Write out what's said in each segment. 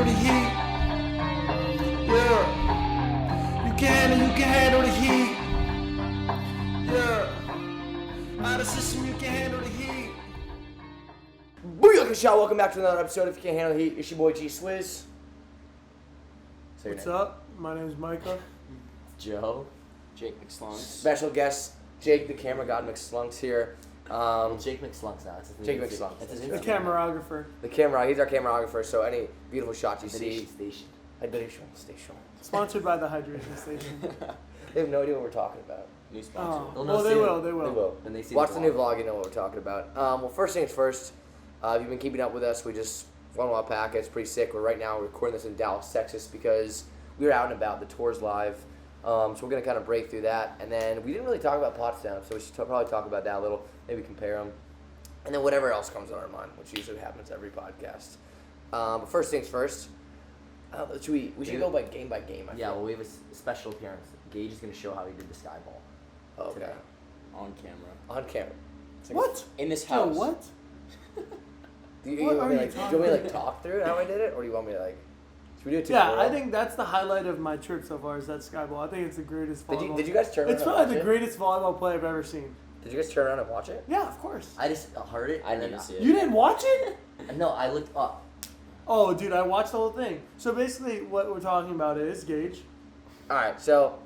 handle the heat. Yeah. You can handle the heat. Yeah. Out of system, you can handle the heat. Booyaka Shot, welcome back to another episode. If you can't handle the heat, it's your boy G Swizz. What's up? My name is Micah. Joe. Jake McSlunks. Special guest, Jake the camera god McSlunks here. Jake McSlunks now. Jake McSlunks. The cameraographer. He's our cameraographer, so any beautiful shots you see. Hydration Station. Sponsored by the Hydration Station. They have no idea what we're talking about. New sponsor. Well, they will. When they see Watch the new vlog, you know what we're talking about. Well, first things first, if you've been keeping up with us, we just won Waupaca. It's pretty sick. We're right now recording this in Dallas, Texas, because we were out and about. The tour's live. So we're going to kind of break through that. And then we didn't really talk about Potsdam, so we should probably talk about that a little, maybe compare them. And then whatever else comes on our mind, which usually happens every podcast. But first things first, we should go by game. Well, we have a special appearance. Gage is going to show how he did the sky ball. Oh, okay. Today. On camera. On camera. Like What? In this Yo, house. what? Do you want me to talk through how I did it, or do you want me to should we do it Yeah, I think that's the highlight of my trip so far is that sky ball. I think it's the greatest volleyball. Did you guys turn around It's and probably watch the greatest volleyball play I've ever seen. Did you guys turn around and watch it? Yeah, of course. I just heard it. I didn't see it. You didn't watch it? No, I looked up. Oh, dude, I watched the whole thing. So basically, what we're talking about is Gage. All right, so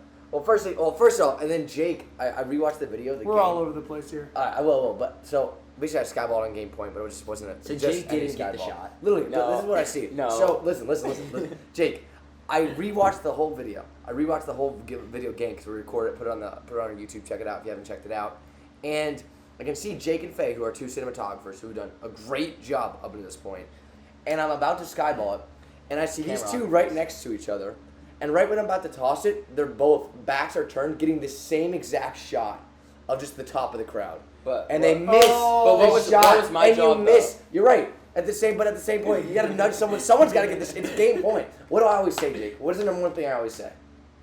first off, and then Jake, I rewatched the video. Of the We're game. all over the place here. All right, I will, but so basically I skyballed on game point, but it just wasn't a. So just Jake any didn't get the skyball. shot. Literally, No. this is what I see. No. So listen. Jake, I rewatched the whole video. I rewatched the whole video game because we recorded it, put it on our YouTube. Check it out if you haven't checked it out. And I can see Jake and Faye, who are two cinematographers who've done a great job up to this point. And I'm about to skyball it, and I see these two right next to each other. And right when I'm about to toss it, they're both backs are turned, getting the same exact shot of just the top of the crowd. They miss. Oh. But what was my job, you miss. You're right. At the same point, you gotta nudge someone. Someone's gotta get this. It's game point. What do I always say, Jake? What is the number one thing I always say?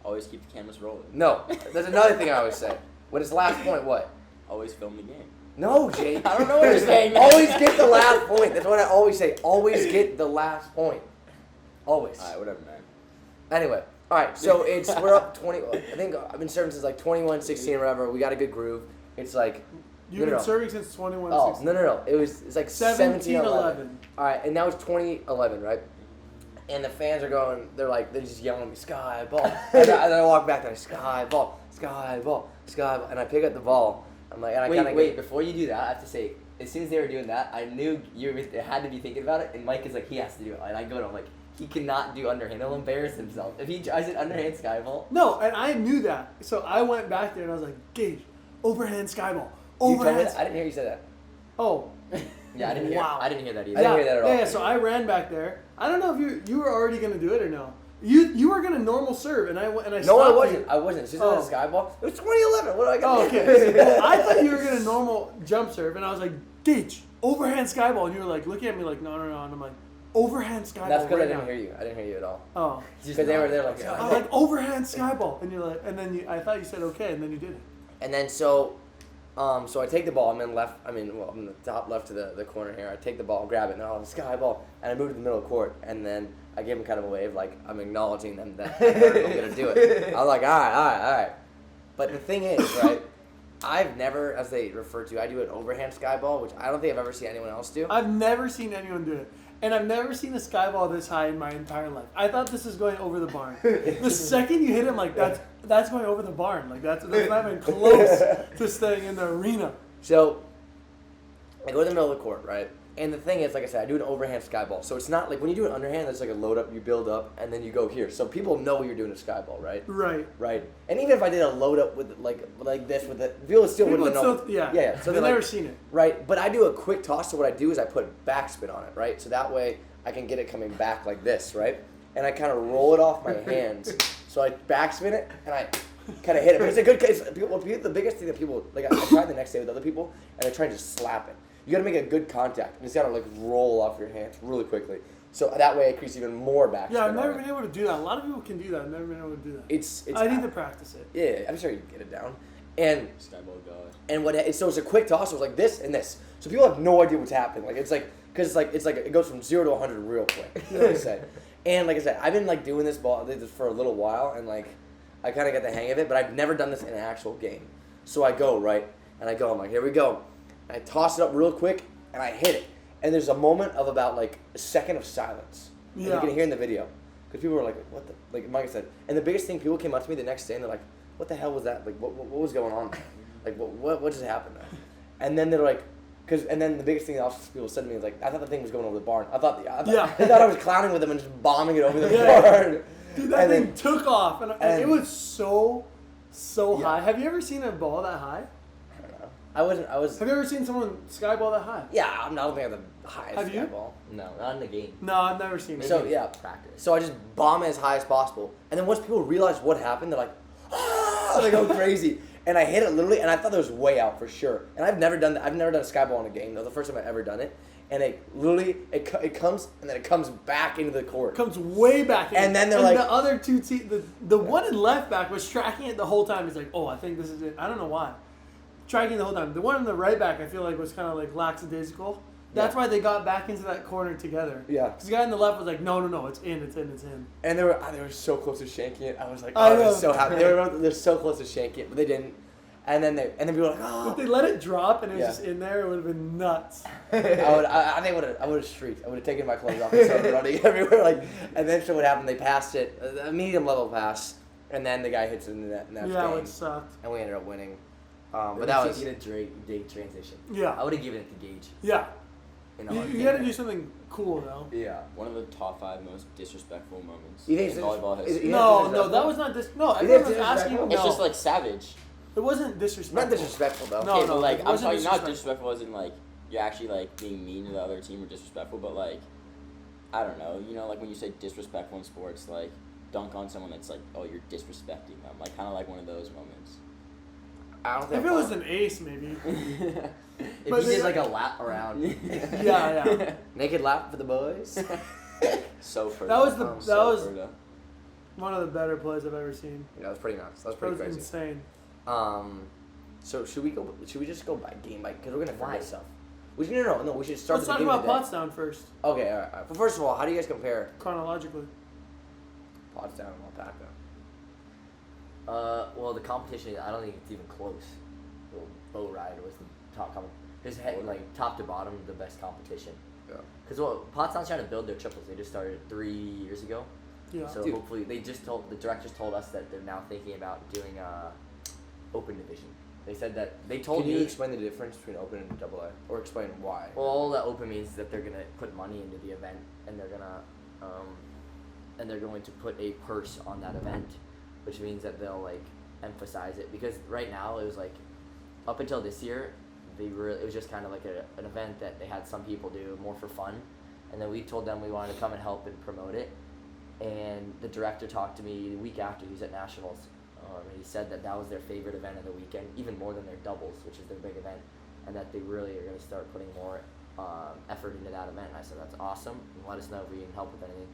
Always keep the cameras rolling. No. There's another thing I always say. When it's last point, what? Always film the game. No, Jake. I don't know what you're saying. Always get the last point. That's what I always say. Always get the last point. Always. Alright, whatever, man. Anyway. Alright, so we're up 20. I think I've been serving since 21-16 or whatever. We got a good groove. It's like. You've been serving since 21. Oh, no. It's like 17-11. 17-11. Alright, and now it's 2011, right? And the fans are going, they're just yelling at me, sky ball. and I walk back there, sky ball. And I pick up the ball. I'm like, and I Wait, before you do that, I have to say, as soon as they were doing that, I knew you had to be thinking about it, and Mike is like, he has to do it. And I go to him like, he cannot do underhand. He'll embarrass himself. If he tries an underhand sky ball. No, and I knew that. So I went back there and I was like, Gage, overhand sky ball. You told me Overhand. that? I didn't hear you say that. Oh. Yeah, I didn't hear. Wow. I didn't hear that either. I didn't hear that at all. Yeah, so I ran back there. I don't know if you were already gonna do it or no. You were gonna normal serve, and I stopped. No, I you. wasn't. I wasn't. She's on the sky ball. It was 2011. What do I got? Oh, okay. Well, I thought you were gonna normal jump serve, and I was like, Gage, overhand sky ball, and you were like looking at me like, no, and I'm like, overhand sky That's ball. because right I didn't now. hear you. I didn't hear you at all. Oh. Because they were there like. I was like, overhand sky ball, and you're like, and then I thought you said okay, and then you did it. And then so I take the ball. I'm in the top left to the corner here. I take the ball, grab it, and the sky ball, and I move to the middle of the court, and then I give them kind of a wave, like I'm acknowledging them that I'm gonna do it. I'm like, all right. But the thing is, right? I've never, as they refer to, I do an overhand sky ball, which I don't think I've ever seen anyone else do. I've never seen anyone do it. And I've never seen a sky ball this high in my entire life. I thought this was going over the barn. The second you hit him, like that's going over the barn. Like that's not even close to staying in the arena. So I go to the middle of the court, right? And the thing is, like I said, I do an overhand sky ball. So it's not like when you do an underhand, there's like a load up, you build up, and then you go here. So people know you're doing a sky ball, right? Right. Right. And even if I did a load up with like this with it, people still wouldn't know. Yeah. So they've never seen it. Right. But I do a quick toss. So what I do is I put backspin on it, right? So that way I can get it coming back like this, right? And I kind of roll it off my hands. So I backspin it and I kind of hit it. But it's a good case. The biggest thing that people like, I tried the next day with other people, and I tried to just slap it. You got to make a good contact, and it's got to like roll off your hands really quickly. So that way I crease even more backspin. Yeah, I've never been able to do that. A lot of people can do that. I've never been able to do that. I need to practice it. Yeah, I'm sure you can get it down. And Skyball God. And so it's a quick toss. So it's like this and this. So people have no idea what's happening. Like it's like because it's like it goes from 0 to 100 real quick. You know what I'm saying? And like I said, I've been like doing this for a little while, and like I kind of got the hang of it, but I've never done this in an actual game. So I go, right? And I go, I'm like, here we go. And I toss it up real quick, and I hit it. And there's a moment of about like a second of silence. And you can hear in the video. Because people were like, what the, like Mike said. And the biggest thing, people came up to me the next day, and they're like, what the hell was that? Like, what was going on there? Like, what just happened there? And then they're like, and then the biggest thing else people said to me was like, I thought the thing was going over the barn. I thought I was clowning with them and just bombing it over the barn. Dude, that thing took off, and it was so high. Have you ever seen a ball that high? I don't know. I was. Have you ever seen someone sky ball that high? Yeah, I don't think I'm the highest Have you? sky ball. No, not in the game. No, I've never seen it. So yeah, Practice. so I just bomb it as high as possible, and then once people realize what happened, they're like, ah, they go crazy. And I hit it literally, and I thought it was way out for sure. And I've never done that. I've never done a sky ball in a game. That was the first time I've ever done it. And it literally, it comes, and then it comes back into the court. Comes way back in. And then they're like, the other two the one in left back was tracking it the whole time. He's like, oh, I think this is it. I don't know why. Tracking the whole time. The one in the right back, I feel like, was kind of like lackadaisical. That's why they got back into that corner together. Yeah. Because the guy on the left was like, no, it's in. And they were so close to shanking it. I was like, I I know. was so happy. They're so close to shanking it, but they didn't. And then people were like, oh. If they let it drop and it was just in there, it would have been nuts. I think I would have streaked. I would have taken my clothes off and started running everywhere. Like, and then so what happened? They passed it, a medium level pass, and then the guy hits it in the next game. It sucked. And we ended up winning. But that was a Drake transition. Yeah. I would have given it to Gage. Yeah. You got to do something cool though. Yeah. One of the top 5 most disrespectful moments You think in it's volleyball history. No, that was not no. You think Everyone it's was asking. disrespectful? No, It's just like savage. it wasn't disrespectful. Not disrespectful though. No, Okay, but like it I'm wasn't talking not disrespectful. disrespectful as in like you're actually like being mean to the other team or disrespectful, but like I don't know, like when you say disrespectful in sports, like dunk on someone that's like, oh, you're disrespecting them, like kind of like one of those moments. I don't think If it was an ace, maybe. If But you did they- like a lap around. Yeah. naked lap for the boys. So for That was so One of the better plays I've ever seen. Yeah, that was pretty nuts. That was That pretty was crazy. insane. So should we just go by game by because we're gonna Why? forget stuff. We should no. We should start. Let's at talk the beginning about of the day. Pottstown first, Okay, all right. Well, first of all, how do you guys compare chronologically. Potsdam and Waupaca? Well, the competition, I don't think it's even close. The boat ride was the top like top to bottom, the best competition. Yeah. Because Pottstown's trying to build their triples. They just started 3 years ago. Yeah. So Dude. hopefully, the directors told us that they're now thinking about doing open division. They said that they told Can you me. explain the difference between open and double A, or explain why? Well, all that open means is that they're gonna put money into the event, and they're going to put a purse on that event, which means that they'll like emphasize it, because right now it was like up until this year, it was just kind of like an event that they had some people do more for fun, and then we told them we wanted to come and help and promote it, and the director talked to me the week after. He was at nationals. And he said that was their favorite event of the weekend, even more than their doubles, which is their big event, and that they really are going to start putting more effort into that event. And I said, that's awesome, and let us know if we can help with anything.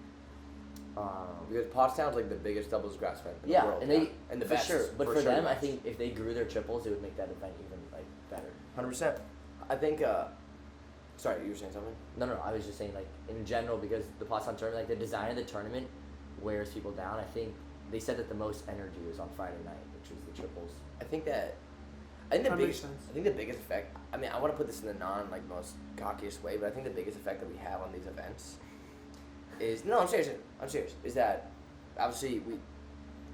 Because Pottstown's like the biggest doubles grass event in Yeah, the world. and the for best. sure. But for sure them, the I best. think if they grew their triples, it would make that event even like better. 100%. I think. Sorry, you were saying something? No, I was just saying like in general, because the Potsdam tournament, like the design of the tournament wears people down. I think they said that the most energy was on Friday night, which was the triples. I think the That makes biggest. sense. I think the biggest effect. I mean, I want to put this in the most cockiest way, but I think the biggest effect that we have on these events is I'm serious. Is that obviously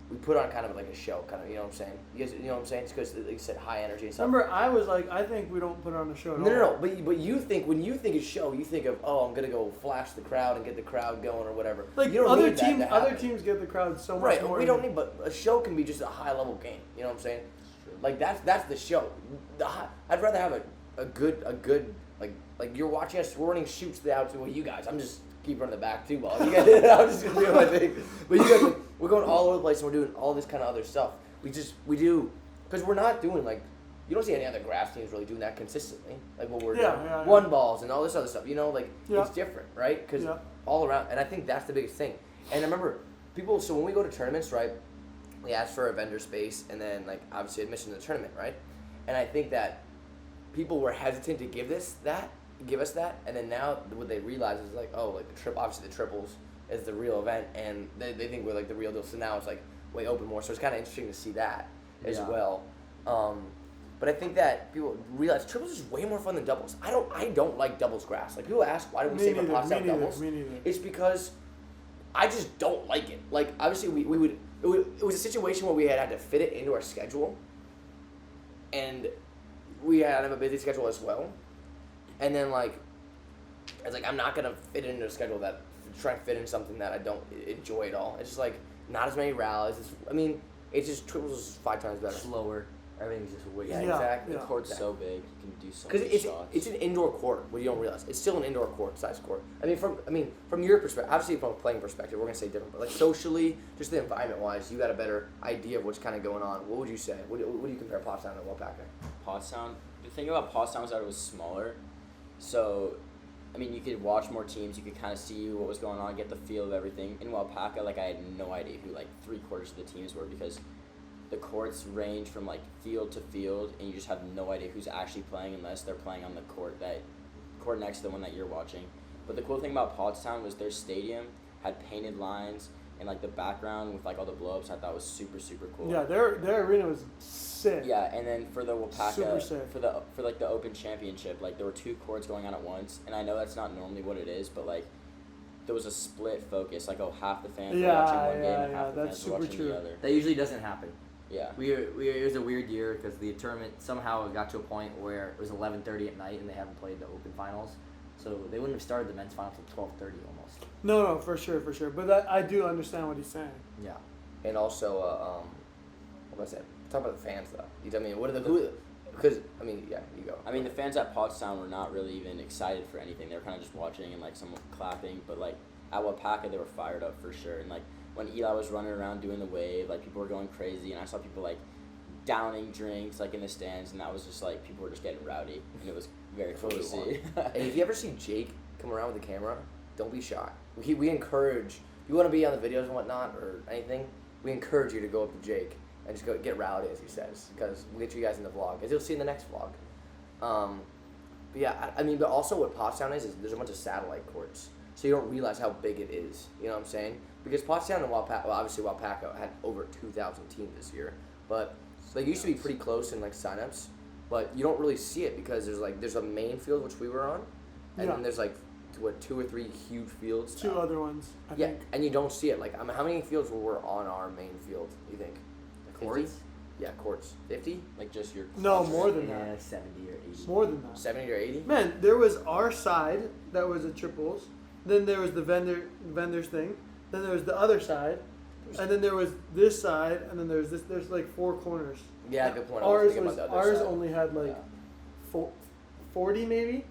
we put on kind of like a show, kind of, you know what I'm saying? You guys, you know what I'm saying? It's because, like you said, high energy and stuff. Remember, I was like, I think we don't put on a show at all. No. But you think, when you think of show, you think of, oh, I'm gonna go flash the crowd and get the crowd going or whatever. Like you don't other need that teams, to other happen. teams get the crowd so much Right, more. we don't need, but a show can be just a high level game. You know what I'm saying? Like that's the show. I'd rather have a good like you're watching us running shoots out to you guys. I'm just keep running the back two ball. You guys, I'm just gonna do my thing. But you guys, like, we're going all over the place and we're doing all this kind of other stuff. We do because we're not doing like you don't see any other grass teams really doing that consistently. Like what we're doing, one balls and all this other stuff. You know, like it's different, right? Because all around, and I think that's the biggest thing. And I remember people. So when we go to tournaments, right? We ask for a vendor space and then like obviously admission to the tournament, right? And I think that people were hesitant to give us that, and then now what they realize is like, oh, like obviously the triples as the real event, and they think we're like the real deal. So now it's like way open more. So it's kind of interesting to see that as well. But I think that people realize triples is way more fun than doubles. I don't like doubles grass. Like people ask why do we save our Potsdam doubles? Me neither. It's because I just don't like it. Like obviously it was a situation where we had to fit it into our schedule, and we had a busy schedule as well. And then like it's like I'm not gonna fit it into a schedule that try and fit in something that I don't enjoy at all. It's just like not as many rallies. It's just triples is 5 times better. Slower. Everything's just way. Yeah, exactly. The court's so big, you can do so Because many shots. it's an indoor court. What you don't realize, it's still an indoor court, size court. I mean, from your perspective, obviously from a playing perspective, we're gonna say different. But like socially, just the environment wise, you got a better idea of what's kind of going on. What would you say? What do you compare Pottstown and Waupaca? Pottstown. The thing about Pottstown was that it was smaller, so I mean you could watch more teams. You could kind of see what was going on, get the feel of everything. In Waupaca, like I had no idea who like 3/4 of the teams were because the courts range from like field to field, and you just have no idea who's actually playing unless they're playing on the court next to the one that you're watching. But the cool thing about Pottstown was their stadium had painted lines and like the background with like all the blow-ups. I thought was super super cool. Yeah, their arena was sick. Yeah, and then for the Super sick. Waupaca for like the Open Championship, like there were 2 courts going on at once, and I know that's not normally what it is, but like there was a split focus, like half the fans were watching one game and half the that's fans were watching super the true. other. That usually doesn't happen. Yeah. It was a weird year because the tournament somehow got to a point where it was 11:30 at night and they haven't played the Open Finals, so they wouldn't have started the men's final until 12:30 almost. No, for sure. But I do understand what he's saying. Yeah. And also, what was I saying? Talk about the fans though. You tell me what are the because I mean yeah, you go. I mean the fans at Pottstown were not really even excited for anything. They were kind of just watching and like someone clapping, but like at Waupaca they were fired up for sure. And like when Eli was running around doing the wave, like people were going crazy, and I saw people like downing drinks like in the stands, and that was just like people were just getting rowdy, and it was very cool to see. And if you ever see Jake come around with the camera, don't be shy. We encourage, if you want to be on the videos and whatnot or anything, we encourage you to go up to Jake and just go get rowdy, as he says, because we'll get you guys in the vlog, as you'll see in the next vlog. But yeah, I mean, but also what Pottstown is there's a bunch of satellite courts, so you don't realize how big it is. You know what I'm saying? Because Pottstown and Waupaca, well, obviously Waupaca had over 2,000 teams this year, but they used to be pretty close in like signups, but you don't really see it because there's a main field which we were on, and then there's like 2 or 3 huge fields. 2 other ones. I think. And you don't see it. Like, how many fields were on our main field? You think? Courts? Yeah, courts. 50? Like just your No, more than Yeah, that. like 70 or 80. More than that. 70 or 80? Man, there was our side that was a triples. Then there was the vendors thing. Then there was the other side, and then there was this side, and then there's this. There's like 4 corners. Yeah, good point. Ours only had like 40 maybe,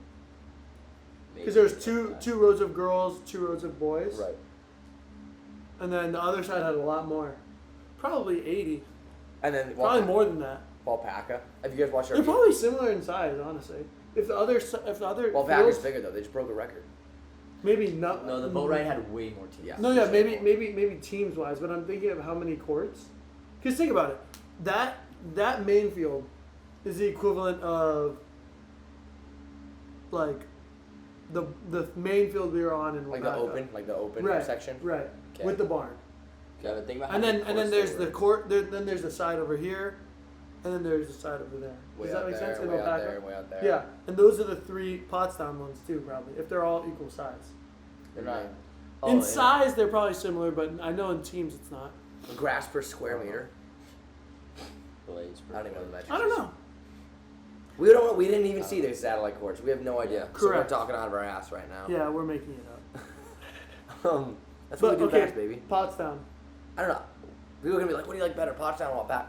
because there was two rows of girls, 2 rows of boys. Right. And then the other side had a lot more, probably 80. And then Probably more than that. Waupaca. Have you guys watched our? They're probably similar in size, honestly. If the other Waupaca's fields, bigger though. They just broke a record. maybe not. No, the boat ride had way more teams. Yeah. No, yeah, maybe teams wise, but I'm thinking of how many courts. Because think about it, that main field is the equivalent of like the main field we were on in Like Waupaca. the open right, section. right, Okay. with the barn. Yeah, the thing about And then having there's courts the there court. Then there's the side over here, and then there's the side over there. Way Does that out make there, sense? In way out Waupaca? there, way out there. Yeah, and those are the 3 Potsdam ones too, probably, if they're all equal size. They're not. In yeah. size, they're probably similar, but I know in teams it's not. Grass per square meter. blades. I don't even know the metrics. I don't know. We don't know. We didn't even see their satellite courts. We have no idea. So Correct. we're talking out of our ass right now. Yeah, we're making it up. That's what we do best, baby. Pottstown. I don't know. People are gonna be like, "What do you like better, Pottstown or Waupaca?"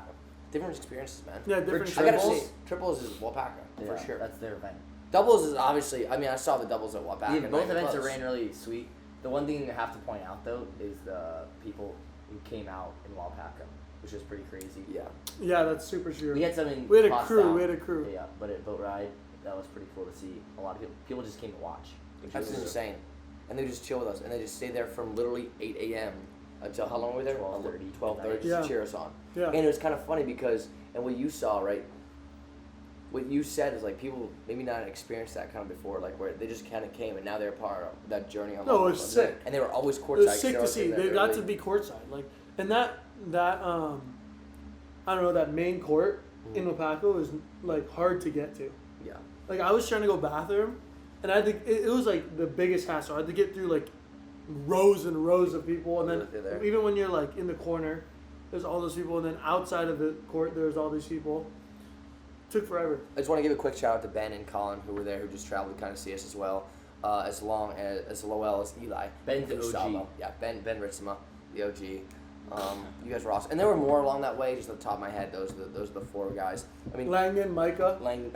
Different experiences, man. Yeah, different I gotta triples. say, triples is Waupaca Yeah, for sure. That's their event. Doubles is obviously. I mean, I saw the doubles at Waupaca. Yeah, both events close. are ran really sweet. The one thing I have to point out though is the people who came out in Waupaca, which was pretty crazy. Yeah. Yeah, that's super true. We had some in We had a Potsdam. crew. Yeah, but at boat ride, that was pretty cool to see. A lot of people just came to watch. That's insane. And they just chill with us, and they just stay there from literally 8 a.m. until how long were we there? 12:30. 12:30 Yeah. to cheer us on. Yeah. And it was kind of funny because, and what you saw, right? what you said is like people maybe not experienced that kind of before, like where they just kind of came and now they're part of that journey. On No, it was sick. And they were always courtside. It was sick to see. They got to be courtside, like, and that I don't know, that main court in Waupaca was like hard to get to. Yeah. Like I was trying to go bathroom, and I think it was like the biggest hassle. I had to get through like rows and rows of people, and then even when you're like in the corner, there's all those people, and then outside of the court, there's all these people. Took forever. I just want to give a quick shout out to Ben and Colin who were there, who just traveled to kind of see us as well, as well as Eli. Ben's the OG. Sabo. Yeah, Ben Ritzema, the OG. You guys were awesome, and there were more along that way. Just off the top of my head, those are the 4 guys. I mean, Langdon, Micah. Langdon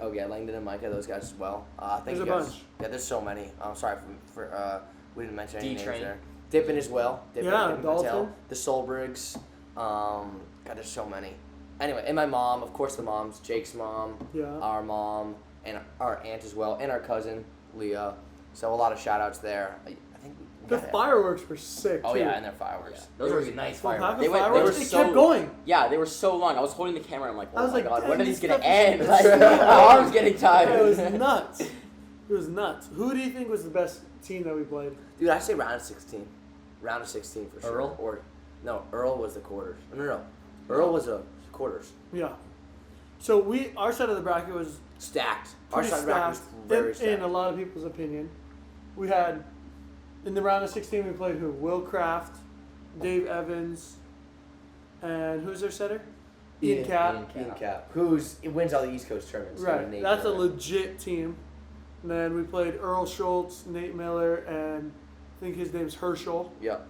and Micah, those guys as well. Thank There's you a guys. bunch. Yeah, there's so many. I'm sorry for we didn't mention any names D-Train. there. Dippin as well. Dippin, Yeah, Dippin Dalton. Patel, the Solbergs. God, there's so many. Anyway, and my mom, of course, the moms, Jake's mom, Yeah. our mom, and our aunt as well, and our cousin Leah. So a lot of shout outs there. I think The fireworks were sick Oh too. yeah, and their fireworks. Those were nice fireworks. Waupaca They fireworks, were it so- kept going. Yeah, they were so long. I was holding the camera. And I'm like, I oh was my like, god, "Dang, when is this this gonna stuff is end? Like, so my long." arm's getting tired. It was nuts. It was nuts. Who do you think was the best team that we played? Dude, I say round of 16. Round of 16 for sure. Earl? Or no, Earl was the quarters. No. Earl was the quarters. Yeah. So our side of the bracket was Stacked. Our pretty side of the bracket was stacked. very stacked. In a lot of people's opinion, we had in the round of 16 we played who? Will Kraft, Dave Evans, and who's their setter? Ian Cap. Ian Cap. Wins all the East Coast tournaments. Right. Nate That's a Miller. legit team. And then we played Earl Schultz, Nate Miller, and I think his name's Herschel. Yep.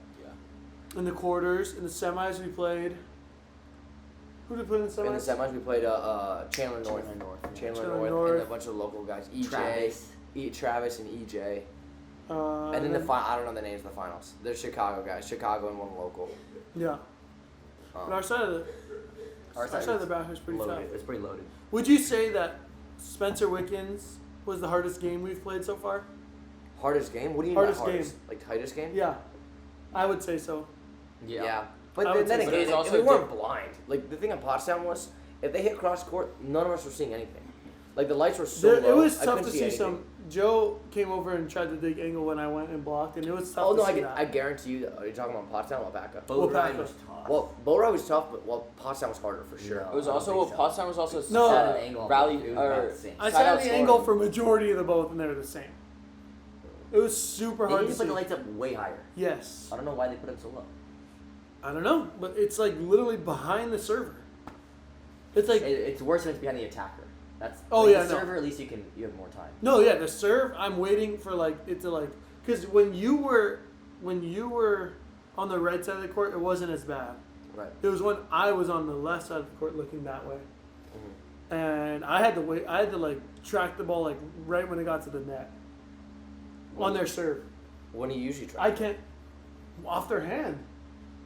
In the quarters, in the semis we played. Who did we play in the semis? In the semis, we played Chandler North. North. Chandler North. North and a bunch of local guys. Travis. Travis and EJ. And And then the I don't know the names of the finals. They're Chicago guys. Chicago and one local. Yeah. But our side of the Our side of the bracket was pretty tough. loaded. It's pretty loaded. Would you say that Spencer Wickens was the hardest game we've played so far? Hardest game? What do you mean Hardest by hardest? Like tightest game? Yeah, I would say so. Yeah. But I then would say again, so. It is also we weren't blind. Like the thing on Potsdam was, if they hit cross court, none of us were seeing anything. Like the lights were so It low. was I tough couldn't to see anything. some. Joe came over and tried to dig angle when I went and blocked, and it was tough Oh no, to see I that. guarantee you. Are you talking about Potsdam or Waupaca? Boat ride Waupaca. was tough. Well, boat ride was tough, but Potsdam was harder for sure. No. It was I don't also think so. Potsdam was also No. Sat at an angle on rally both. It was about or the same. I side sat out at the angle scoring. for majority of the both, and they were the same. It was super They hard need to to put see. the lights up way higher. Yes, I don't know why they put it so low. I don't know, but it's like literally behind the server. It's like It's worse when it's behind the attacker. That's Oh, like yeah, the no. server. At least you have more time. no, yeah, the serve. I'm waiting for like it to like because when you were on the right side of the court, it wasn't as bad. Right. It was when I was on the left side of the court looking that way. And I had to wait. I had to like track the ball like right when it got to the net on their serve. When do you usually try? I can't off their hand.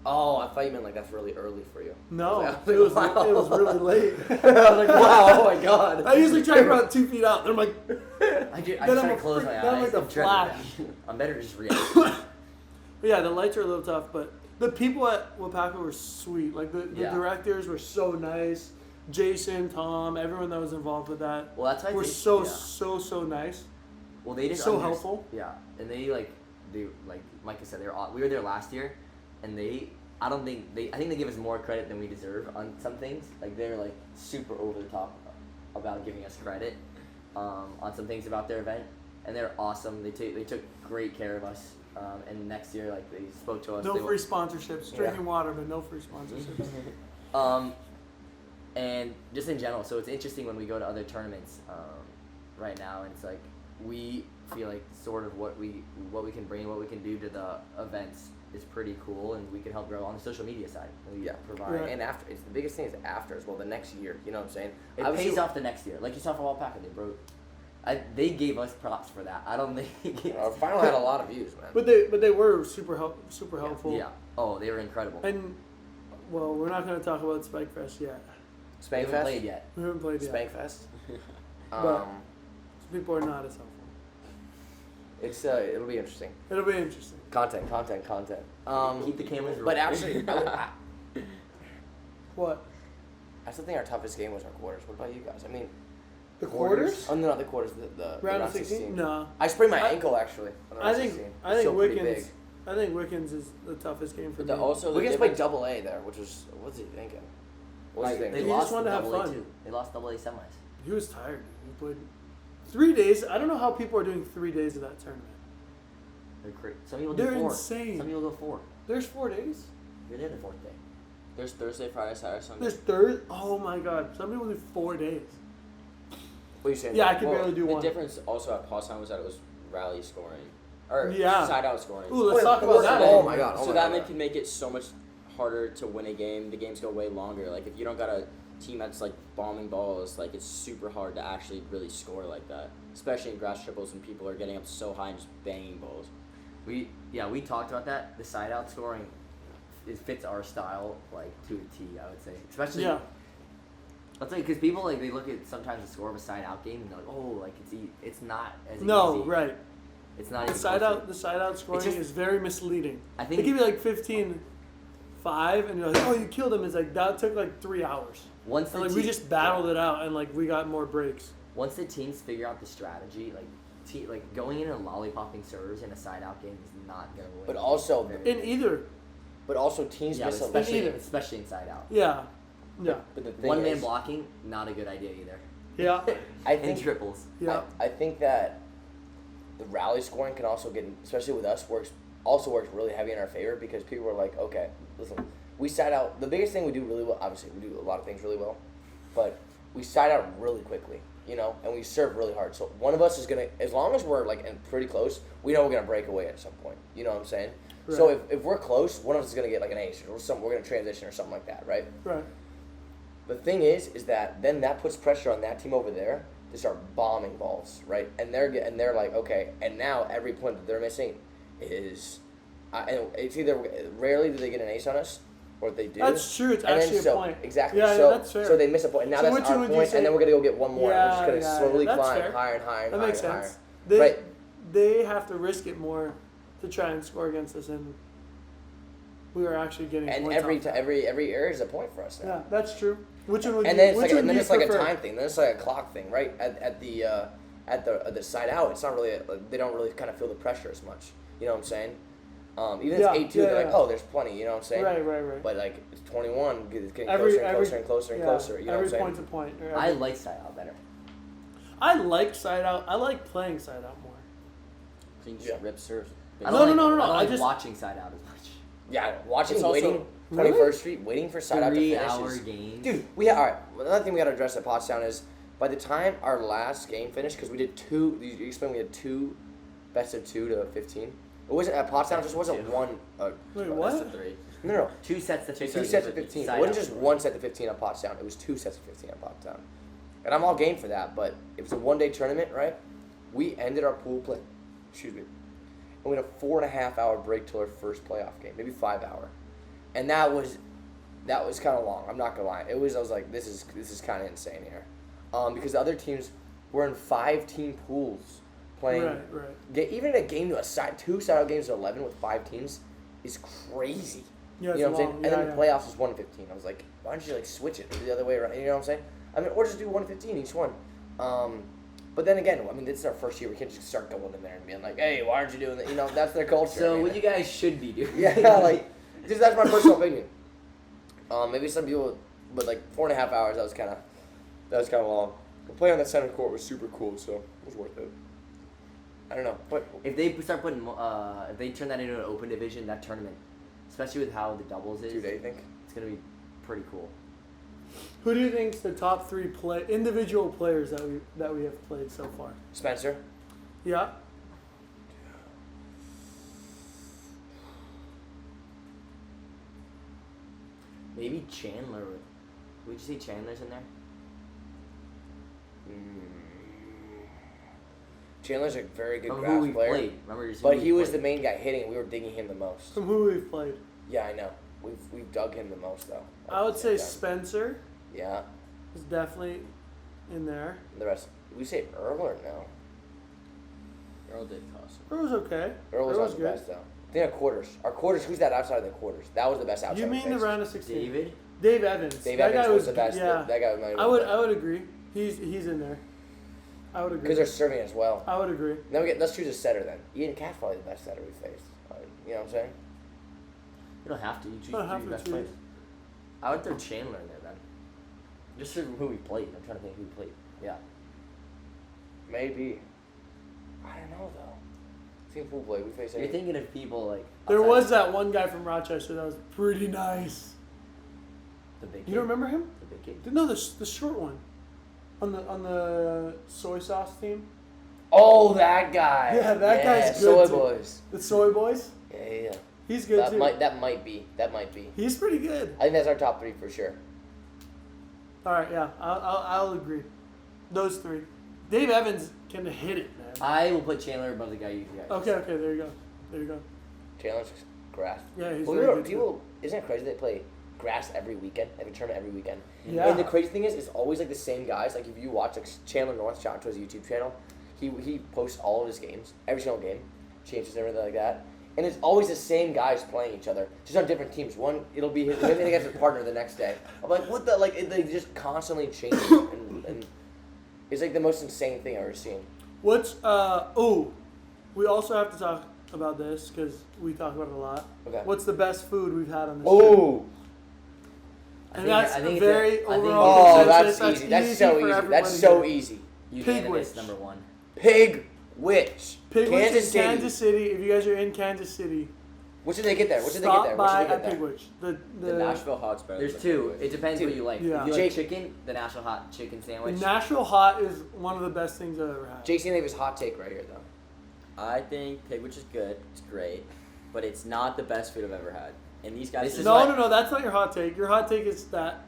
Oh, I thought you meant like that's really early for you. No, I was it was like, wow. it was really late. I was like, wow, oh my god. I usually track about 2 feet out. And I'm like, I Then just I'm try to a close my freak- then I'm eyes. like a and try to flash. react. I'm better to just react. but yeah, the lights are a little tough, but the people at Waupaca were sweet. Like the Yeah. directors were so nice. Jason, Tom, everyone that was involved with that Well, that's why were they- so yeah. so nice. Well, they didn't. So helpful. Yeah, and they like Micah said, we were there last year, and I think they give us more credit than we deserve on some things. Like they're like super over the top about giving us credit on some things about their event, and they're awesome. They took great care of us. And next year, like they spoke to us. No they free sponsorships. Drinking water, but no free sponsorships. And just in general, so it's interesting when we go to other tournaments right now, and it's like we feel like sort of what we can bring, what we can do to the events is pretty cool, and we can help grow on the social media side. We provide. Right. And after, it's the biggest thing is after as well. The next year, you know what I'm saying? It Obviously- pays off the next year, like you saw from Waupaca. They gave us props for that. I don't think. Our final had a lot of views, man. But they were super helpful. Yeah. Oh, they were incredible. And well, we're not going to talk about Spike Fest yet. We Spank haven't Fest. played yet. We haven't played yet. Spank Fest. But people are not as helpful. It'll be interesting. It'll be interesting. Content. Keep the cameras rolling. But actually, What? I still think our toughest game was our quarters. What about you guys? I mean, The quarters? Oh no, not the quarters. The Round of 16? No. I sprained my ankle actually. On the I round think 16. I think Still pretty Wickens. big. I think Wickens is the toughest game for But me. also the Wiggins played difference- double A there, which was what's he thinking? What was he They thinking? He lost just wanted to have double A fun. too. They lost double A semis. He was tired. He played 3 days. I don't know how people are doing 3 days of that tournament. They're crazy. Some people do They're 4. insane. Some people go 4. There's 4 days. You're there the 4th day. There's Thursday, Friday, Saturday, Sunday. There's third. Oh my God. Some people do 4 days. What are you saying? Yeah, I could Well, barely do the one. difference also at Potsdam was that it was rally scoring. Or Yeah. side out scoring. Ooh, let's Wait, talk about that. oh my God. So that can make it so much harder to win a game. The games go way longer. Like if you don't got a team that's like bombing balls, like it's super hard to actually really score like that. Especially in grass triples when people are getting up so high and just banging balls. We talked about that. The side out scoring, it fits our style like to a T. I would say, especially. Yeah. I'll tell you because people like they look at sometimes the score of a side out game and they're like, oh, like it's not as No, easy. right. It's not The even side close out, the side out scoring just- is very misleading. I They think give you like 15-5, and you're like, oh, you killed him. It's like that took like 3 hours. once the And like we just battled it out, and like we got more breaks. once the teams figure out the strategy, like going in and lollipopping servers in a side out game is not gonna win. But also- Very- In either, But also teams yeah, miss a especially either. especially inside out. yeah, yeah, But the thing One man is, blocking, not a good idea either. yeah, I And think triples. yeah. I think that the rally scoring can also get, especially with us, works really heavy in our favor because people are like, okay, listen, we side out. The biggest thing we do really well, obviously, we do a lot of things really well, but we side out really quickly, you know, and we serve really hard. So one of us is gonna, as long as we're like pretty close, we know we're gonna break away at some point. You know what I'm saying? So Right. if we're close, one of us is gonna get like an ace or something. We're gonna transition or something like that, right? Right. The thing is that then that puts pressure on that team over there to start bombing balls, right? And they're like, okay, and now every point that they're missing is, and it's either rarely do they get an ace on us, or if they do. That's true. It's and actually then, a point. Exactly. Yeah, so, that's fair. So they miss a point, and now So which that's our one would you point, say- and then we're gonna go get one more. and we're just gonna Yeah, slowly that's climb fair. higher and higher and That higher makes and higher. sense. They Right. they have to risk it more to try and score against us, and we are actually getting And points every off that. every area is a point for us now. Yeah, that's true. Which one would And you? then it's which like, one and then do you it's like a prefer? time thing. Then it's like a clock thing, right? At the side out, it's not really. They don't really kind of feel the pressure as much. You know what I'm saying? Even Yeah, if it's 8-2, yeah, they're like, yeah. oh, there's plenty. You know what I'm saying? Right. But like it's 21, it's getting Every- closer and every- closer and closer and Yeah, closer. You know what I'm every saying? point's a point. or I every- like side out better. I like side out. I like playing side out more. So you can Yeah. just rip serves. I No, don't no, like, no, I don't I like just- watching side out as much. Yeah, watching It's also- waiting Really? 21st Street, waiting for side out to finish. 3-hour games. Dude, all right. Another thing we got to address at Pottstown is by the time our last game finished, because we did two. You explained we had two, best of 2 to 15. It wasn't at Pottstown. It just wasn't one. Wait, Best what? of 3. No. 2 sets to 15. 2 sets of 15. Side It wasn't out just scoring. 1 set to 15 on Pottstown. It was 2 sets of 15 on Pottstown. And I'm all game for that, but it was a one-day tournament, right? We ended our pool play. Excuse me. And we had a 4.5-hour break till our first playoff game, maybe 5-hour. And that was kind of long. I'm not gonna lie. I was like, this is kind of insane here, because the other teams were in 5-team pools playing. Right. Even a game to two side-out games to 11 with 5 teams is crazy. Yeah, it's You know what I'm long. saying? Yeah, And then yeah. the playoffs is 1-15. I was like, why don't you like switch it the other way around? You know what I'm saying? I mean, or just do 1-15 each one. But then again, I mean, this is our first year. We can't just start going in there and being like, hey, why aren't you doing that? You know, that's their culture. So I mean, what you guys should be doing. yeah, like, just that's my personal opinion. Maybe some people, but like 4.5 hours, that was kind of long. The play on that center court was super cool, so it was worth it. I don't know, but If they start putting, if they turn that into an open division, that tournament, especially with how the doubles is, 2 days, I think. it's gonna be pretty cool. Who do you think's the top 3 individual players that we have played so far? Spencer. Yeah. Maybe Chandler. Would you say Chandler's in there? Chandler's a very good Remember who grass we player, played? Remember just who but we he was the played? main guy hitting. We were digging him the most. From who we've played, Yeah, I know. We've dug him the most though. I would say Yeah. Spencer Yeah. is definitely in there. And the rest. We say Earl or no? Earl did cost him. Earl was okay. Earl was Earl not the best though. I think our quarters. Our quarters. Who's that outside of the quarters? That was the best outside. You mean the face. round of 16? David? Dave Evans. Dave that Evans guy was the best. Yeah. That guy might have I been would the I would agree. He's in there. I would agree. Because they're serving as well. I would agree. Then let's choose a setter then. Ian Cat's probably the best setter we faced. You know what I'm saying? You don't have to. You choose Don't have your to best choose. players. I would throw Chandler in there then. Just for who we played. I'm trying to think who we played. Yeah. Maybe. I don't know though. Team pool play. We faced. You're thinking of people like. There outside- was that one guy from Rochester that was pretty nice. the big. You don't remember him? The big kid. No, the short one. On the soy sauce team. Oh, that guy. Yeah, that guy's Soy good, too. boys. The soy boys. Yeah. He's good too. That might be. He's pretty good. I think that's our top 3 for sure. All right, yeah, I'll agree. Those 3. Dave Evans can hit it, man. I will put Chandler above the guy you guys. Okay, there you go. Chandler's grass. Yeah, he's Well, very good. people, isn't it crazy they play grass every weekend? Every tournament every weekend. Yeah. And the crazy thing is, it's always like the same guys. Like if you watch like Chandler North, shout out to his YouTube channel, he posts all of his games, every single game, changes everything like that. And it's always the same guys playing each other, just on different teams. One, it'll be his, maybe against his partner the next day. I'm like, what the, like, they just constantly change. And it's like the most insane thing I've ever seen. We also have to talk about this because we talk about it a lot. Okay. What's the best food we've had on this trip? Oh, And that's I think very it's a- I think overall oh, consensus. that's easy. That's easy so for easy. everybody That's so here. easy. Unanimous Pigwich. number 1. Pig Witch. Pigwich Kansas in City. Kansas City. If you guys are in Kansas City, What should they get there? What should they get stop there? What by should they at get there? Pigwich. The Nashville Hot's better. There's than 2. Pigwich. It depends Dude, what you like. yeah. If you like Jake- chicken, the National Hot Chicken Sandwich. Nashville Hot is one of the best things I've ever had. Jason Davis hot take right here though. I think Pigwich is good. It's great, but it's not the best food I've ever had. And these guys, This is No, that's not your hot take. Your hot take is that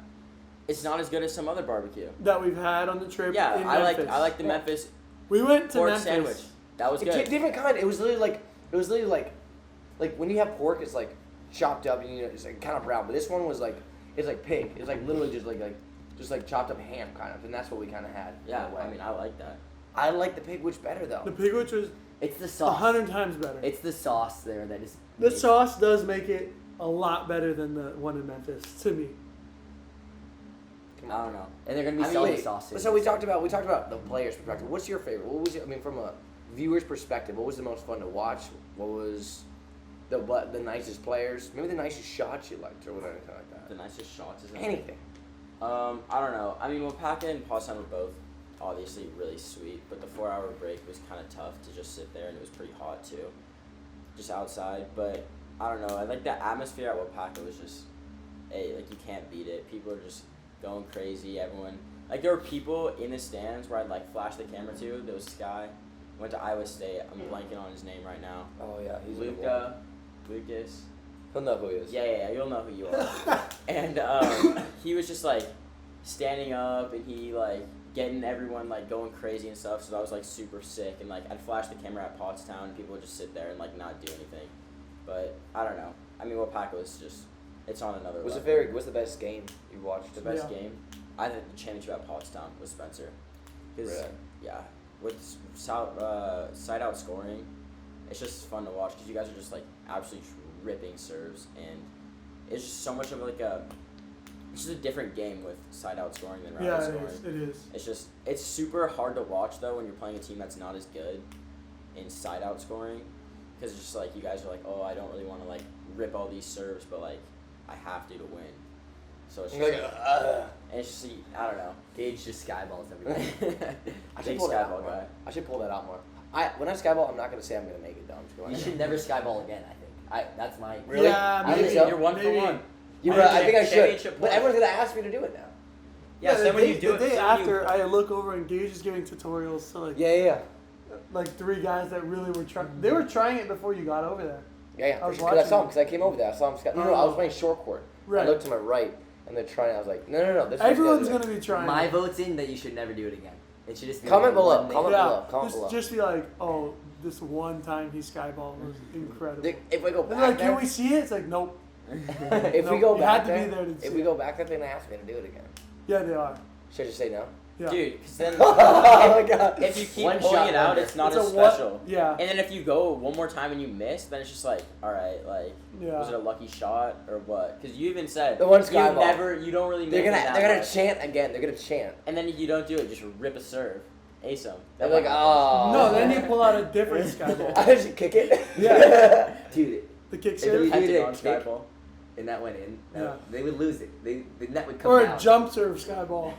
it's not as good as some other barbecue. we've had on the trip. Yeah, in I Memphis. like the Memphis We went to pork Memphis. sandwich. That was It's a good. different kind. It was literally like when you have pork, it's like chopped up and it's like kind of brown. But this one was like it's like pig. It's like literally just like chopped up ham kind of, and that's what we kind of had. Yeah, in a way. I mean, I like that. I like the pig witch better though. The Pigwich was It's the sauce. 100 times better. It's the sauce there that is. The sauce does make it a lot better than the one in Memphis to me. I don't know. And they're gonna be I mean, selling wait, sauces. so we talked about the players' perspective. What's your favorite? What was it? I mean, from a viewer's perspective, what was the most fun to watch? What was the nicest players? Maybe the nicest shots you liked, or whatever like that. The nicest shots is Anything. I don't know. I mean, Waupaca and Potsdam were both obviously really sweet, but the 4-hour break was kind of tough to just sit there, and it was pretty hot too, just outside. But I don't know. I like the atmosphere at Waupaca was just, like you can't beat it. People are just going crazy. Everyone, like there were people in the stands where I'd like flash the camera to. There was this guy, went to IYCHTH. I'm blanking on his name right now. Oh yeah, he's Lucas. He'll know who he is. Yeah, you'll know who you are. And he was just like standing up and he like getting everyone like going crazy and stuff. So that was like super sick. And like I'd flash the camera at Pottstown and people would just sit there and like not do anything. But I don't know. I mean, Waupaca was just, it's on another level. What's the best game you watched? The best Yeah. game? I think the championship at Potsdam with Spencer. 'Cause, Really? yeah, with side out scoring, it's just fun to watch because you guys are just like absolutely ripping serves, and it's just so much of like it's just a different game with side out scoring than round out Yeah, scoring. it is. It's super hard to watch though when you're playing a team that's not as good in side out scoring, because it's just like you guys are like, oh, I don't really want to like rip all these serves, but like I have to win. So it's just Like, and it's just I don't know. Gage just skyballs everybody. I should Big pull that out skyball more. guy. I should pull that out more. When I skyball, I'm not gonna say I'm gonna make it though. I'm just going. You should never skyball again. I think. That's my. Really? Yeah, I think maybe. so. You're 1 Maybe. for 1. You're right. I think I should. Championship But play. everyone's gonna ask me to do it now. Yeah, so when you do the it, day so when after, you, I look over and Gage is giving tutorials to Yeah. like 3 guys that really were trying. They were trying it before you got over there. Yeah. I was Because I watching saw him it. because I came over there. I saw him. No, I was playing short court. Right. I looked to my right and they're trying. I was like, no. This one's Everyone's do it. gonna be trying. My it. vote's in that you should never do it again. It should just be Comment like below. one Comment thing. below. Comment below. Just be like, oh, this one time he skyballed was incredible. If we go They're back like, there, can we see it? It's like, nope. if we No, go you back had to there, be there to if see we it. go back there, they're gonna ask me to do it again. Yeah, they are. Should I just say no? Yeah. dude, because then Oh my god. if you keep One pulling shot it out, wonder. it's not It's as a what- special. Yeah. And then if you go one more time and you miss, then it's just like, all right, like, Yeah. was it a lucky shot or what? Because you even said The one you skyball. you don't really. They're make gonna it that they're gonna much. chant again. They're gonna chant. And then if you don't do it, just rip a serve. Ace them. They're like, oh. No, then you pull out a different sky ball. I just kick it. Yeah. Dude, The kick if you serve. did Hectagon a sky kick ball. and that went in, Yeah. they would lose it. The net would come Or down. a jump serve sky ball.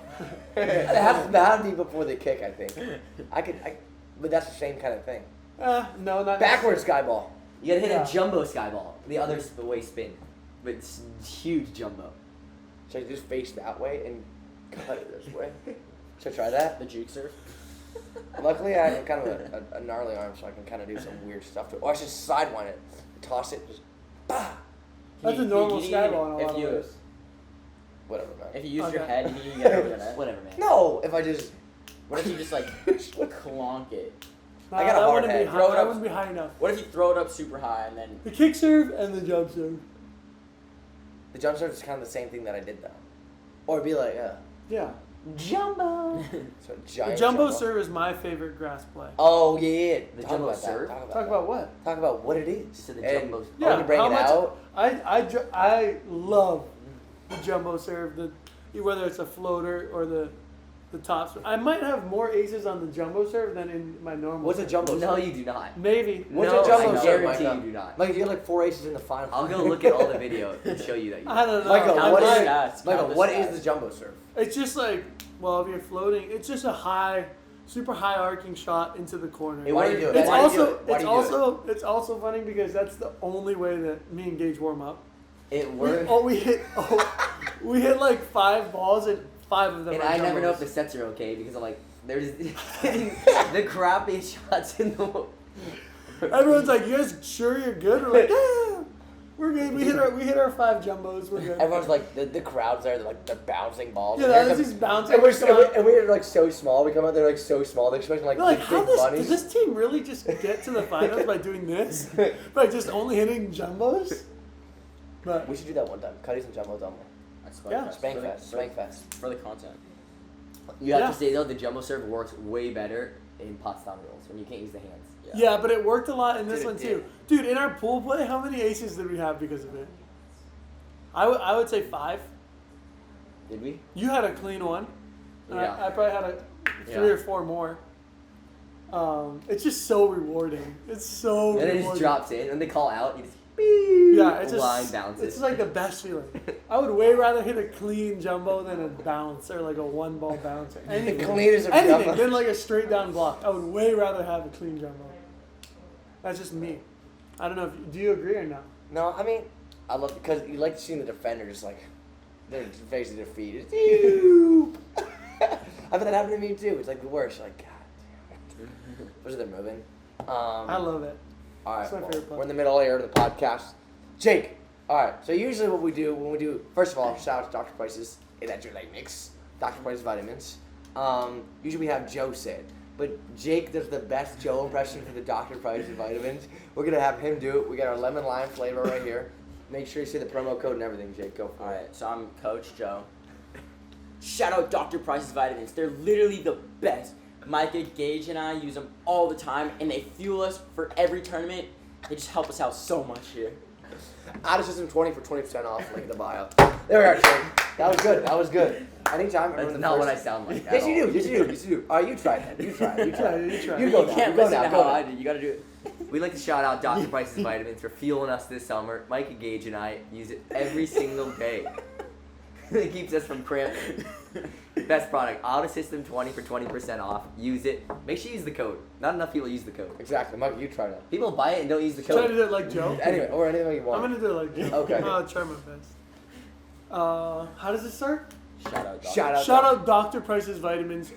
It has to bound you before the kick, I think. But that's the same kind of thing. No, not Backwards sky ball. You gotta hit Yeah. a jumbo sky ball. The other way spin. But it's huge jumbo. So you just face that way and cut it this way. Should I try that? The juke surf. Luckily, I have kind of a gnarly arm, so I can kind of do some weird stuff to it. Or I should sidewind it, toss it, just bah! That's a normal sky ball in a lot of ways. Whatever, man. If you use your Okay. head, you can get over the net. Whatever, man. No, if I just... What if you just like clonk it? Nah, I got a that hard wouldn't head. be Throw it high. That up. wouldn't be high enough. What if you throw it up super high and then The kick serve and the jump serve. The jump serve is kind of the same thing that I did, though. Or it'd be like, Yeah. Jumbo! so a The giant jumbo serve is my favorite grass play. Oh, yeah. The Talk jumbo about that. serve? Talk about Talk that. about what? Talk about what it is. So the And jumbo- when Yeah, you bring how it much- out. I love the jumbo serve. Whether it's a floater or the tops. I might have more aces on the jumbo serve than in my normal. What's a serve. jumbo No, serve? you do not. Maybe. What's no, a jumbo I serve, guarantee Micah? you do not. Like, you get like 4 aces in the final. I'll go look at all the video and show you that you I don't know. Michael, I what might- is stats? Michael, Count the what stats. is the jumbo serve? It's just like, well, if you're floating, it's just a super high arcing shot into the corner. It Why do you do it? It's Why do you do also it? Why do you do it? it's also funny because that's the only way that me and Gage warm up. It We, worked. we hit like 5 balls and 5 of them. And are I never know if jumbos. the sets are okay because I'm like, there's getting the crappiest shots in the world. Everyone's like, "You guys sure you're good?" We're like, "Yeah, we're good. We hit our 5 jumbos. We're good." Everyone's like, the crowd's there, they're bouncing balls. Yeah, And there's they're these bouncing. And come on. we're like so small. We come out there like so small. They're expecting like They're like, big how did bunnies. this team really just get to the finals by doing this? By just only hitting jumbos? But We should do that one time. Cuddies and jumbos only. That's Yeah. Spank fest. Spank fest. for the content? You have Yeah. to say though, the jumbo serve works way better in Potsdam rules when you can't use the hands. yeah, but it worked a lot in this Dude, one it too. Dude, in our pool play, how many aces did we have because of it? I would say 5. Did we? You had a clean one. And Yeah. I probably had 3 or 4 more. It's just so rewarding. It's so And then it rewarding. just drops in, and they call out. You just Yeah, it's just line bounces. It's like the best feeling. I would way rather hit a clean jumbo than a bounce or like a 1-ball bounce. Or anything. clean as a Anything jumbo. than like a straight down block. I would way rather have a clean jumbo. That's just me. I don't know. Do you agree or not? No, I mean, I love because you like seeing the defender just like they're facing defeat. I bet that happened to me too. It's like the worst. Like, God damn it. Especially they're moving. I love it. All right, It's my well, favorite part. we're in the middle here of the podcast. Jake, all right. So usually what we do when we do, first of all, shout out to Dr. Price's electrolyte mix, Dr. Price's vitamins. Usually we have Joe say it, but Jake does the best Joe impression for the Dr. Price's vitamins. We're gonna have him do it. We got our lemon lime flavor right here. Make sure you say the promo code and everything, Jake. Go for it. Alright, so I'm Coach Joe. Shout out Dr. Price's vitamins. They're literally the best. Micah, Gage, and I use them all the time, and they fuel us for every tournament. They just help us out so much here. Out of system 20 for 20% off. Link in the bio. There we are, Jake. That was good. That was good. Anytime. That's not what I sound like. Yes, at you all. do. Yes, you do. Yes, you do. All right, you try it. You try it. You try it. You try. You go You now. can't You go listen now. to Go how I now. do. You gotta do it. We'd like to shout out Dr. Price's vitamins for fueling us this summer. Mike and Gage and I use it every single day. It keeps us from cramping. Best product. Auto System 20 for 20% off. Use it. Make sure you use the code. Not enough people use the code. Exactly. Michael, you try that. People buy it and don't use the Try to code. do it like Joe. Anyway, or anything you I'm want. gonna do it like Joe. Okay. I'll try my best. How does it start? Shout out Dr. Shout out. Shout out Dr. Price's vitamins.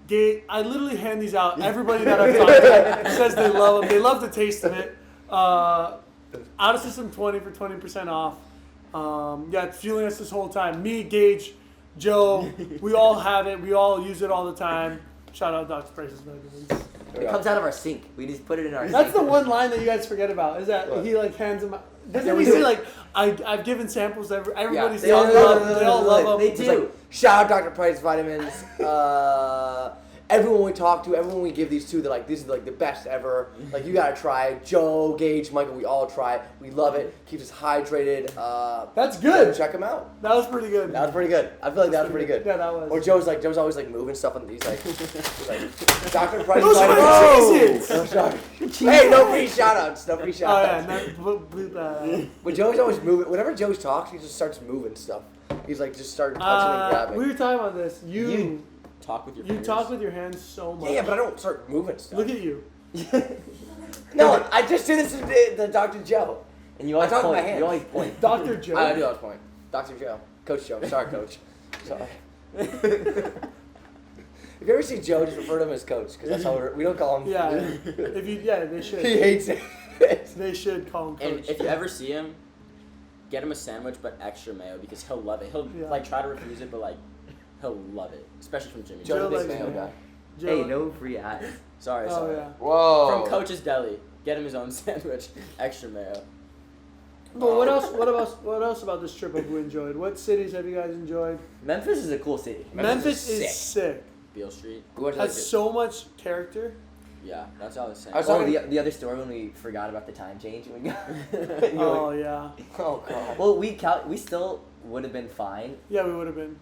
I literally hand these out. Everybody that I've talked to says they love them. They love the taste of it. Out of system 20 for 20% off. Yeah, it's fueling us this whole time. Me, Gage, Joe, we all have it. We all use it all the time. Shout out Dr. Price's vitamins. It comes out of our sink. We just put it in our That's sink. the one line that you guys forget about. Is that What? he like hands them out. Doesn't Yeah, we he say do. like I've given samples to everybody? Yeah, They all love them. They They do. all love them. They It's do. like, shout out Dr. Price vitamins. everyone we talk to, everyone we give these to, they're like, these are like the best ever. Like, you gotta try it. Joe, Gage, Michael, we all try it. We love it. Keeps us hydrated. That's good. Check them out. That was pretty good. That was pretty good. I feel like that was pretty good. Yeah, that was. Or Joe's always like moving stuff, and he's like Dr. Price. Those are my cheeses! Hey, no free shoutouts. No free shoutouts. Oh yeah, bleep that out. But Joe's always moving. Whenever Joe talks, he just starts moving stuff. He's like just started touching and grabbing. We were talking about this. You Talk with your You fingers. talk with your hands so much. Yeah, but I don't start moving stuff. Look at you. No, I just do this to Dr. Joe. And you always talk with point. my hands. You always point. Dr. Joe. I do always point. Dr. Joe. Coach Joe. Sorry, Coach. Sorry. If you ever see Joe, just refer to him as Coach, because that's how we don't call him. Yeah. They should. He hates it. They should call him And Coach. if you ever see him, get him a sandwich but extra mayo because he'll love it. He'll like try to refuse it, but like he'll love it, especially from Jimmy. Joe's a big likes mayo mayo. guy. Joe, Hey, no free ads. Sorry. Oh yeah. Whoa. From Coach's Deli, get him his own sandwich, extra mayo. But what else? What else about this trip have we enjoyed? What cities have you guys enjoyed? Memphis is a cool city. Memphis is is sick. Beale Street. We went to, like, Has so much character. Yeah, that's all I was saying. I was Oh, talking- the other story when we forgot about the time change. When we got, Oh yeah. Oh god. well, we still would have been fine, Yeah, we would have been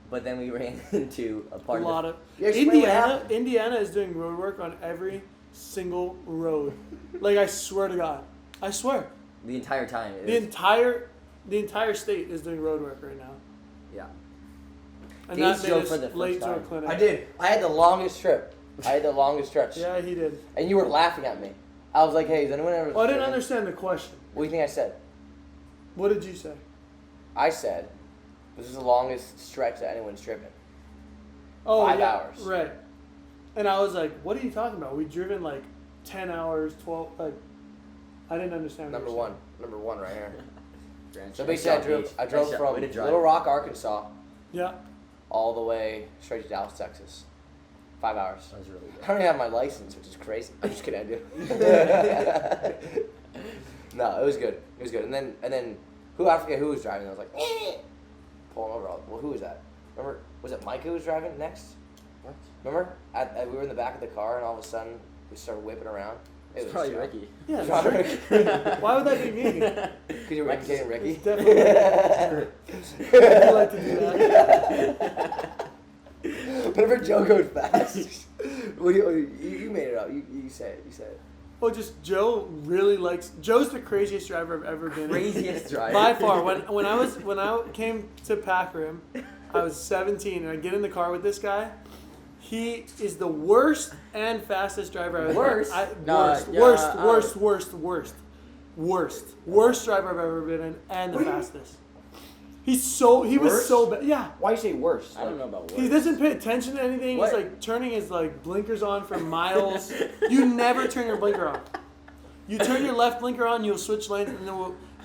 but then we ran into a a part lot of of. Yeah, explain what Indiana. happened. Indiana is doing road work on every single road. Like I swear to God, I swear. the entire time. It The was- entire state is doing road work right now. yeah. And Gage that made drove us for the first late to our time. clinic. I did. I had the longest trip. I had the longest stretch. Yeah, he did. And you were laughing at me. I was like, hey, is anyone ever... Well, I didn't understand the question. What do you think I said? What did you say? I said, this is the longest stretch that anyone's driven. Oh, 5 yeah, hours. Right. And I was like, what are you talking about? We've driven like 10 hours, 12, like, I didn't understand what Number you were saying. one. Number one right here. Grand So Champ. basically, I drove Nice job. from Way to drive. Little Rock, Arkansas, Yeah. all the way straight to Dallas, Texas. 5 hours. That was really I good. don't even have my license, which is crazy. I'm just kidding, I do. No, it was good. It was good. And then I forget who was driving. I was like, pulling over. Well, who was that? Remember, was it Mike who was driving next? What? Remember? We were in the back of the car, and all of a sudden, we started whipping around. It It's was probably John. Ricky. Yeah. John sure. Ricky. Why would that be me? Because you were imitating Ricky? It's definitely. I like to do that. Whenever Joe goes fast, you made it up. You say it. You say it. Well, just Joe really likes. Joe's the craziest driver I've ever been. Craziest driver. By far. When I came to Packrim, I was 17, and I get in the car with this guy. He is the worst and fastest driver I've ever. Worst? Worst driver I've ever been in, and the fastest. He was Worst? so bad. Yeah. Why you say worse? I don't know about He words. doesn't pay attention to anything. What? He's like turning his like blinkers on for miles. You never turn your blinker on. You turn your left blinker on, you'll switch lanes, and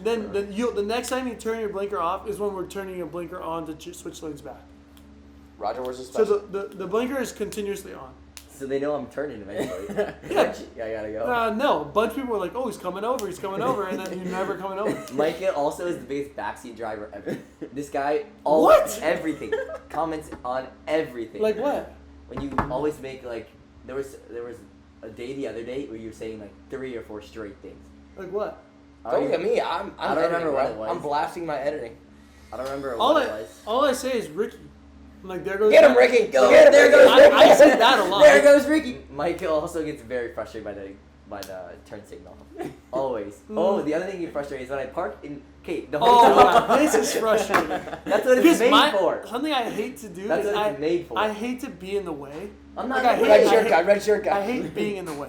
then the next time you turn your blinker off is when we're turning your blinker on to switch lanes back. Roger, where's the So special? the blinker is continuously on. So they know I'm turning eventually. Yeah. I gotta go. No, a bunch of people were like, "Oh, he's coming over," and then you're never coming over. Micah also is the biggest backseat driver ever. This guy What? everything comments on everything. Like what? When you always make like there was a day the other day where you were saying like 3 or 4 straight things. Like what? Don't look at me. I'm I don't editing, remember what bro. it was. I'm blasting my editing. I don't remember All what it was. I say is Ricky. I'm like, there goes. Get him, Ricky. Go. Get him. There goes Ricky. I said that a lot. There goes Ricky. Michael also gets very frustrated by the turn signal. Always. Oh, the other thing you frustrates is when I park in. Okay, the whole Oh, this is frustrating. That's what it's Because made for. Something I hate to do That's is what it's made for. I hate to be in the way. I'm not. Like, I in the hate- way. Red shirt guy. I hate being in the way.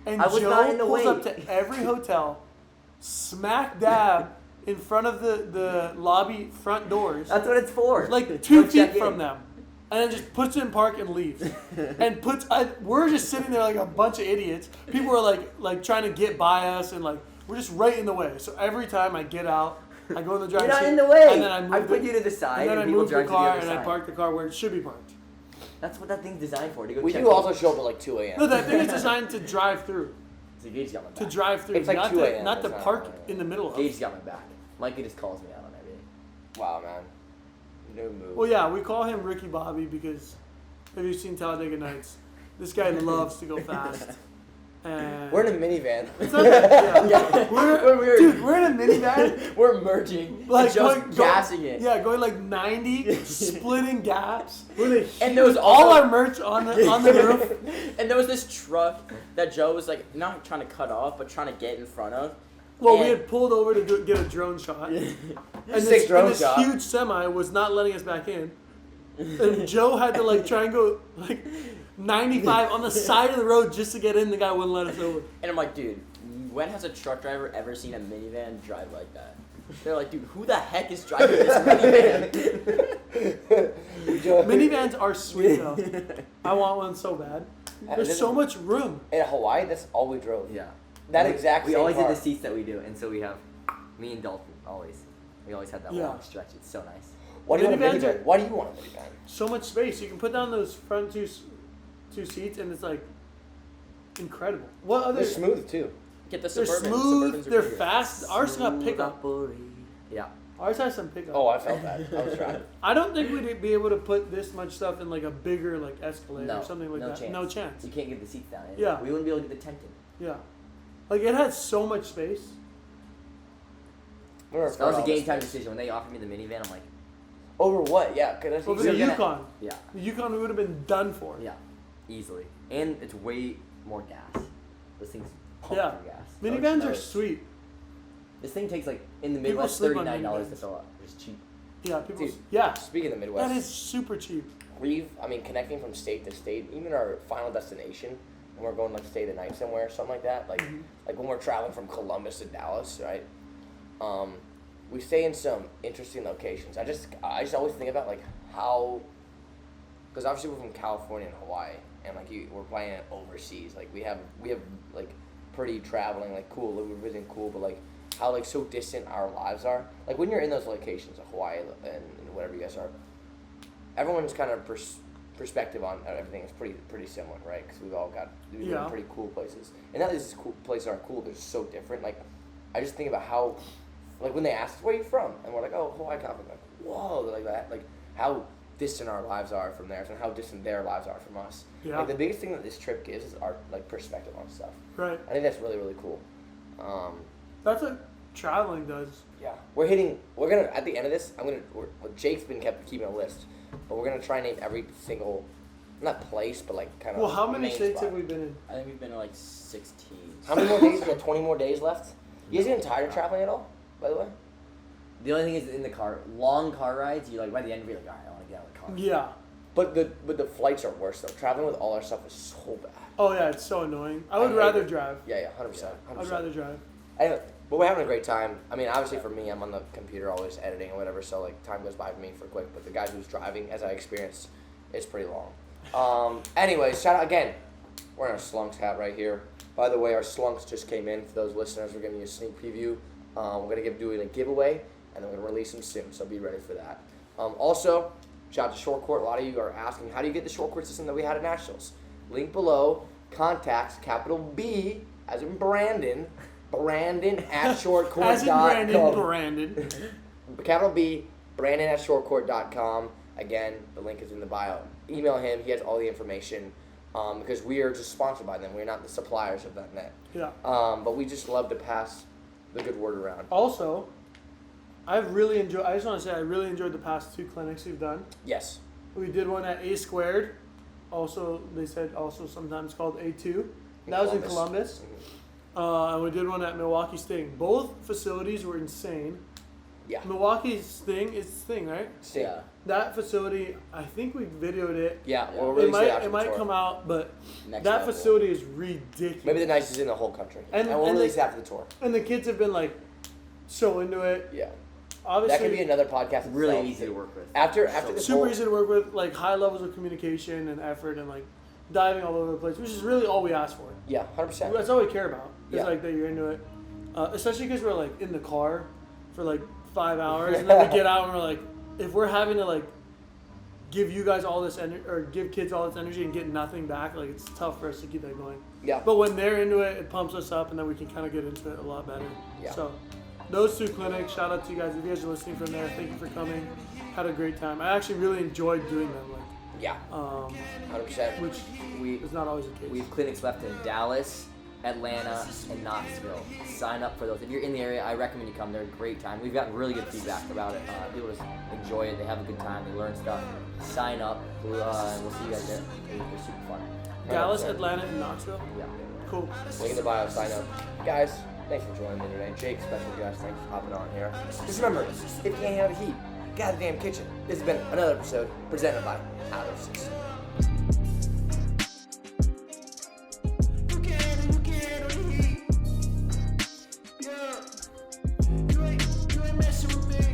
And I was Joe not in the pulls way. up to every hotel, smack dab in front of the lobby front doors, That's what it's for. like 2 Go check feet from in. them, and then just puts it in park and leaves. And we're just sitting there like a bunch of idiots. People are like trying to get by us, and like we're just right in the way. So every time I get out, I go in the driver's You're not seat, in the way. and then I move put you to the side, and then I people move the drive to the car other and side. I park the car where it should be parked. That's what that thing's designed for. To go We check do in. also show up at like 2 a.m. No, that thing is designed to drive through. So Gage got my back. To drive through, It's like not 2 a.m., not to it's not- park in the middle of. Gage got my back. Mikey just calls me out on everything. Wow, man. New move. Well, yeah, we call him Ricky Bobby because Have you seen Talladega Nights? This guy loves to go fast. And We're in a minivan. it's not that, yeah. We're Dude, we're in a minivan. We're merging, Like just gassing it. Yeah, going like 90, splitting gaps. And there was all also- our merch on the roof. And there was this truck that Joe was like not trying to cut off, but trying to get in front of. Well, we And- had pulled over to get a drone shot, and Sick drone this shot. huge semi was not letting us back in. And Joe had to like try and go like 95 on the side of the road just to get in. The guy wouldn't let us over. And I'm like, dude, when has a truck driver ever seen a minivan drive like that? They're like, dude, who the heck is driving this minivan? Minivans are sweet though. I want one so bad. There's so much room. In Hawaii, that's all we drove. Yeah. That exact We same always car. did the seats that we do, and so we have me and Dalton always. We always had that Yeah. long stretch. It's so nice. Why do you want a Minivans minivan? are- Why do you want a minivan? So much space. You can put down those front two seats, and it's like incredible. What other? They're smooth too. Get the They're Suburban. smooth. Suburbans are They're bigger. fast. Ours got pickup. Yeah. Ours has some pickup. Oh, I felt that. I was driving. I don't think we'd be able to put this much stuff in like a bigger like Escalade No, or something like no that. chance. No chance. You can't get the seats down. Yeah. We wouldn't be able to get the tent in. Yeah. Like it has so much space. We're That was a all game this time space. decision. When they offered me the minivan, I'm like, Over what? Yeah, because Over So the you're gonna- Yukon. yeah, The Yukon would have been done for. yeah, easily. And it's way more gas. Those things pump Yeah. through gas. Minivans are nice. sweet. This thing takes like in the People Midwest sleep on $39 to minivans. fill up. It's cheap. Yeah, people. Dude, Yeah, Speaking of the Midwest, that is super cheap. connecting from state to state, even our final destination, when we're going like stay the night somewhere, something like that, like Mhm. like when we're traveling from Columbus to Dallas, right? We stay in some interesting locations. I just always think about like how, because obviously we're from California and Hawaii, and like we're playing it overseas. Like we have like pretty traveling, like cool, like, we're visiting cool, but like how like so distant our lives are. Like when you're in those locations, like Hawaii and whatever you guys are, everyone's kind of perspective on everything is pretty similar, right? Because we live Yeah. in pretty cool places, and not that these cool places aren't cool, they're just so different. Like I just think about how, like when they ask us, where are you from, and we're like, oh, Hawaii, California, like whoa, like that, like how distant our lives are from theirs and how distant their lives are from us. Yeah. Like the biggest thing that this trip gives is our like perspective on stuff. Right. I think that's really really cool. That's what traveling does. Yeah, we're gonna at the end of this. Jake's been keeping a list, but we're gonna try and name every single, not place, but like kind of. Well, how many main states spot. have we been in? I think we've been to like 16. How many more days? We got 20 more days left. You guys getting tired of traveling at all? By the way. The only thing is in the car, long car rides. You like by the end you're like, all right, I want to get out of the car. Yeah. But the flights are worse though. Traveling with all our stuff is so bad. Oh yeah, it's so annoying. I I would hate rather it. drive. Yeah, 100%. I'd rather drive. Anyway, but we're having a great time. I mean, obviously for me, I'm on the computer always editing or whatever, so like time goes by for me for quick. But the guy who's driving, as I experienced, is pretty long. Anyways, shout out again. We're in our Slunks hat right here. By the way, our Slunks just came in. For those listeners, we're giving you a sneak preview. We're gonna do a giveaway, and then we're gonna release them soon. So be ready for that. Also, shout out to Short Court. A lot of you are asking, how do you get the Short Court system that we had at Nationals? Link below. Contacts capital B as in Brandon. Brandon at shortcourt.com. As in Brandon. Capital B, Brandon at shortcourt.com. Again, the link is in the bio. Email him. He has all the information because we are just sponsored by them. We're not the suppliers of that net. Yeah. But we just love to pass the good word around. Also, I really enjoyed the past 2 clinics we've done. Yes. We did one at A Squared. Also, they said also sometimes called A2. That was in Columbus. Mhm. And we did one at Milwaukee Sting. Both facilities were insane. Yeah. Milwaukee Sting is Sting, right? Sting. Yeah. That facility, I think we videoed it. Yeah. Yeah. We'll release It might come out, but Next that level. facility is ridiculous. Maybe the nicest in the whole country. And- we'll and release the- after the tour. And the kids have been like so into it. Yeah. Obviously, That could be another podcast. Really itself. easy to work with. After the super tour, easy to work with, like high levels of communication and effort and like diving all over the place, which is really all we ask for. Yeah, 100%. That's all we care about. It's Yeah. like that you're into it. Especially because we're like in the car for like 5 hours and then we get out and we're like, if we're having to like give you guys all this energy or give kids all this energy and get nothing back, like it's tough for us to keep that going. Yeah. But when they're into it, it pumps us up and then we can kind of get into it a lot better. Yeah. So those 2 clinics, shout out to you guys. If you guys are listening from there, thank you for coming. Had a great time. I actually really enjoyed doing them. Like Yeah. 100%. Which is not always the case. We have clinics left in Dallas, Atlanta, and Knoxville. Sign up for those. If you're in the area, I recommend you come. They're a great time. We've gotten really good feedback about it. People just enjoy it. They have a good time. They learn stuff. Sign up. And we'll see you guys there. They're super fun. Dallas, Atlanta, and Knoxville. Yeah. Cool. Link in the bio, sign up. Guys, thanks for joining me today. Jake, special guest, thanks for hopping on here. Just remember, if you can't handle the heat, get out of the damn kitchen. This has been another episode presented by Out of 6.